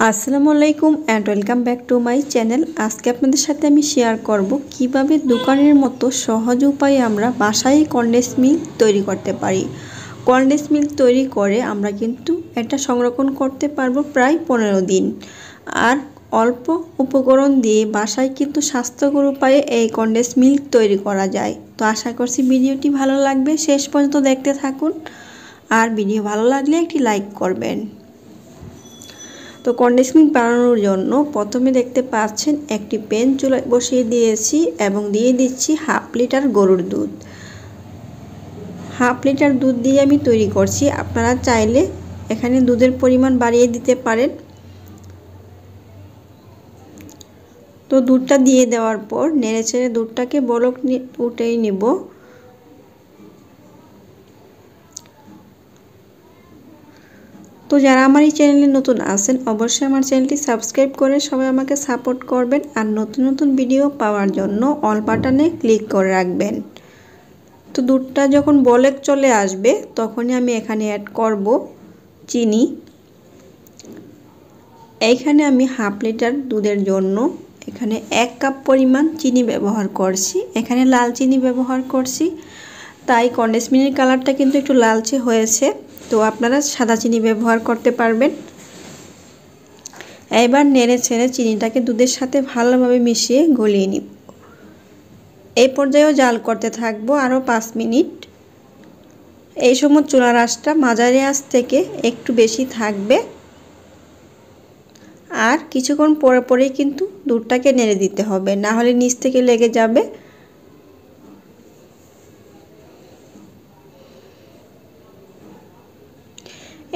আসসালামু আলাইকুম and welcome back to my channel. আজকে আপনাদের সাথে আমি শেয়ার করব কিভাবে দোকানের মতো সহজ উপায়ে আমরা বাসায় কনডেন্স মিল্ক তৈরি করতে পারি। কনডেন্স মিল্ক তৈরি করে আমরা কিন্তু এটা সংরক্ষণ করতে পারবো প্রায় 15 দিন। আর অল্প উপকরণ দিয়ে বাসায় কিন্তু স্বাস্থ্যকর উপায়ে এই কনডেন্স মিল্ক তৈরি করা যায়। তো আশা করছি ভিডিওটি ভালো লাগবে, শেষ পর্যন্ত দেখতে থাকুন। আর ভিডিও ভালো লাগলে একটি লাইক করবেন। তো কনডেন্স মিল্ক বানানোর জন্য প্রথমে দেখতে পাচ্ছেন একটি প্যান চুলায় বসিয়ে দিয়েছি এবং দিয়ে দিচ্ছি হাফ লিটার গরুর দুধ। হাফ লিটার দুধ দিয়ে আমি তৈরি করছি, আপনারা চাইলে এখানে দুধের পরিমাণ বাড়িয়ে দিতে পারেন। তো দুধটা দিয়ে দেওয়ার পর নেড়েচেড়ে দুধটাকে বলক উঠিয়ে নিব। তো যারা আমার এই চ্যানেলে নতুন আছেন অবশ্যই আমার চ্যানেলটি সাবস্ক্রাইব করে সবাই আমাকে সাপোর্ট করবেন। আর নতুন নতুন ভিডিও পাওয়ার জন্য অল বাটনে ক্লিক করে রাখবেন। তো দুধটা যখন বলক চলে আসবে তখনই আমি এখানে অ্যাড করব চিনি। এইখানে আমি হাফ লিটার দুধের জন্য এখানে 1 কাপ পরিমাণ চিনি ব্যবহার করছি। এখানে লাল চিনি ব্যবহার করছি, তাই কনডেন্স মিল্কের কালারটা কিন্তু একটু লালচে হয়েছে। তো আপনারা সাদা চিনি ব্যবহার করতে পারবেন। এবার নেড়ে ছেড়ে চিনিটাকে দুধের সাথে ভালোভাবে মিশিয়ে গলিয়ে নিব। এই পর্যায়েও জাল করতে থাকবো আরও 5 মিনিট। এই সময় চুলার আঁচটা মাঝারি আঁচ থেকে একটু বেশি থাকবে। আর কিছুক্ষণ পরে পরেই কিন্তু দুধটাকে নেড়ে দিতে হবে, না হলে নিচ থেকে লেগে যাবে।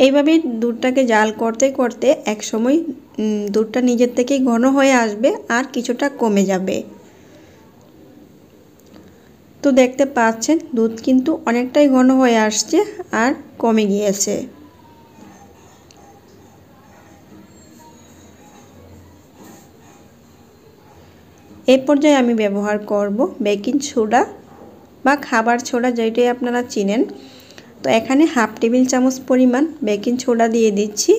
এইভাবে দুধটাকে জাল করতে করতে এক সময় দুধটা নিজের থেকেই ঘন হয়ে আসবে আর কিছুটা কমে যাবে। তো দেখতে পাচ্ছেন দুধ কিন্তু অনেকটাই ঘন হয়ে আসছে আর কমে গিয়েছে। এই পর্যায়ে আমি ব্যবহার করব বেকিং সোডা বা খাবার সোডা, যেটাই আপনারা চিনেন। তো এখানে হাফ টেবিল চামচ পরিমাণ বেকিং সোডা দিয়ে দিচ্ছি,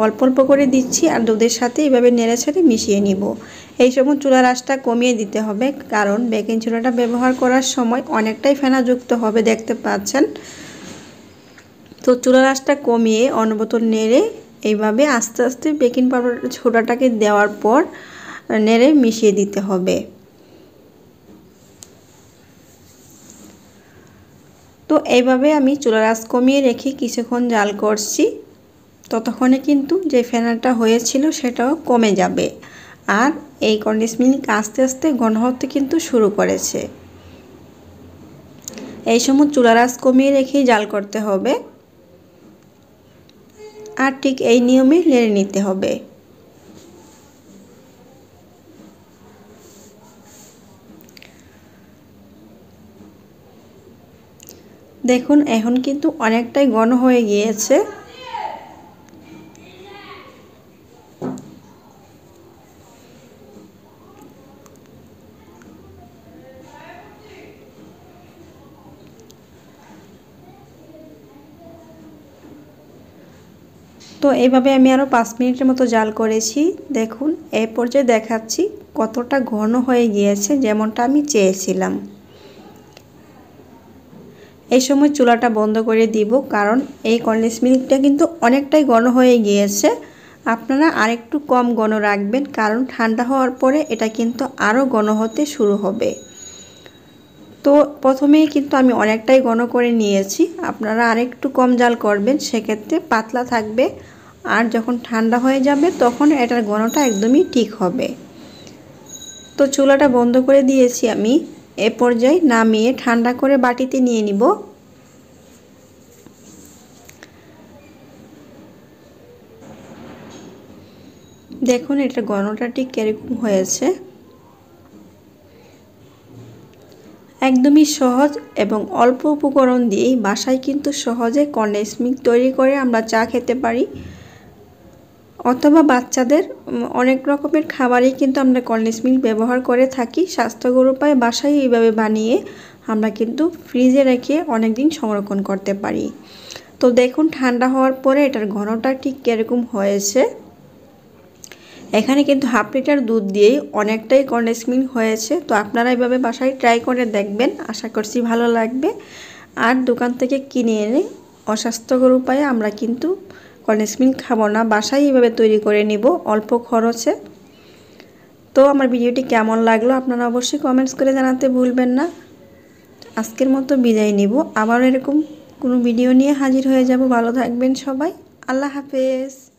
অল্প অল্প করে দিচ্ছি আর দুধের সাথে এইভাবে নেড়েচেড়ে মিশিয়ে নিব। এই সময় চুলার আঁচটা কমিয়ে দিতে হবে, কারণ বেকিং সোডাটা ব্যবহার করার সময় অনেকটাই ফেনাযুক্ত হবে, দেখতে পাচ্ছেন। তো চুলার আঁচটা কমিয়ে অনবরত নেড়ে এইভাবে আস্তে আস্তে বেকিং পাউডার সোডাটাকে দেওয়ার পর নেড়ে মিশিয়ে দিতে হবে। তো এইভাবে আমি চুলার আঁচ কমিয়ে রেখে কিছুক্ষণ জাল করছি। ততক্ষণে কিন্তু যে ফেনাটা হয়েছিল সেটাও কমে যাবে আর এই কনডেন্স মিল্ক আস্তে আস্তে ঘন হতে কিন্তু শুরু করেছে। এই সময় চুলার আঁচ কমিয়ে রেখেই জাল করতে হবে আর ঠিক এই নিয়মে নেড়ে নিতে হবে। দেখুন এখন কিন্তু অনেকটাই ঘন হয়ে গিয়েছে। তো এইভাবে আমি আরও 5 মিনিটের মতো জাল করেছি। দেখুন এই পর্যায়ে দেখাচ্ছি কতটা ঘন হয়ে গিয়েছে, যেমনটা আমি চেয়েছিলাম। এই সময় চুলাটা বন্ধ করে দিব, কারণ এই কনডেন্স মিল্কটা কিন্তু অনেকটাই ঘন হয়ে গিয়েছে। আপনারা আরেকটু কম ঘন রাখবেন, কারণ ঠান্ডা হওয়ার পরে এটা কিন্তু আরও ঘন হতে শুরু হবে। তো প্রথমেই কিন্তু আমি অনেকটাই ঘন করে নিয়েছি, আপনারা আরেকটু কম জাল করবেন, সেক্ষেত্রে পাতলা থাকবে। আর যখন ঠান্ডা হয়ে যাবে তখন এটার ঘনটা একদমই ঠিক হবে। তো চুলাটা বন্ধ করে দিয়েছি আমি। এ পর্যায়ে নামিয়ে ঠান্ডা করে বাটিতে নিয়ে নিব। দেখুন এটার ঘনটা ঠিক কিরকম হয়েছে। একদমই সহজ এবং অল্প উপকরণ দিয়েই বাসায় কিন্তু সহজে কনডেন্স মিল্ক তৈরি করে আমরা চা খেতে পারি, অথবা বাচ্চাদের অনেক রকমের খাবারেই কিন্তু আমরা কনডেন্স মিল্ক ব্যবহার করে থাকি। স্বাস্থ্যকর উপায়ে বাসায় এইভাবে বানিয়ে আমরা কিন্তু ফ্রিজে রেখে অনেক দিন সংরক্ষণ করতে পারি। তো দেখুন ঠান্ডা হওয়ার পরে এটার ঘনটা ঠিক কিরকম হয়েছে। এখানে কিন্তু হাফ লিটার দুধ দিয়েই অনেকটাই কনডেন্স মিল্ক হয়েছে। তো আপনারা এইভাবে বাসায় ট্রাই করে দেখবেন, আশা করছি ভালো লাগবে। আর দোকান থেকে কিনে এনে অস্বাস্থ্যকর উপায়ে আমরা কিন্তু কনডেন্স মিল্ক খাবো না, বাসায় এইভাবে তৈরি করে নিব অল্প খরচে। তো আমার ভিডিওটি কেমন লাগলো আপনারা অবশ্যই কমেন্টস করে জানাতে ভুলবেন না। আজকের মতো বিদায় নিব, আবার এরকম কোনো ভিডিও নিয়ে হাজির হয়ে যাব। ভালো থাকবেন সবাই, আল্লাহ হাফেজ।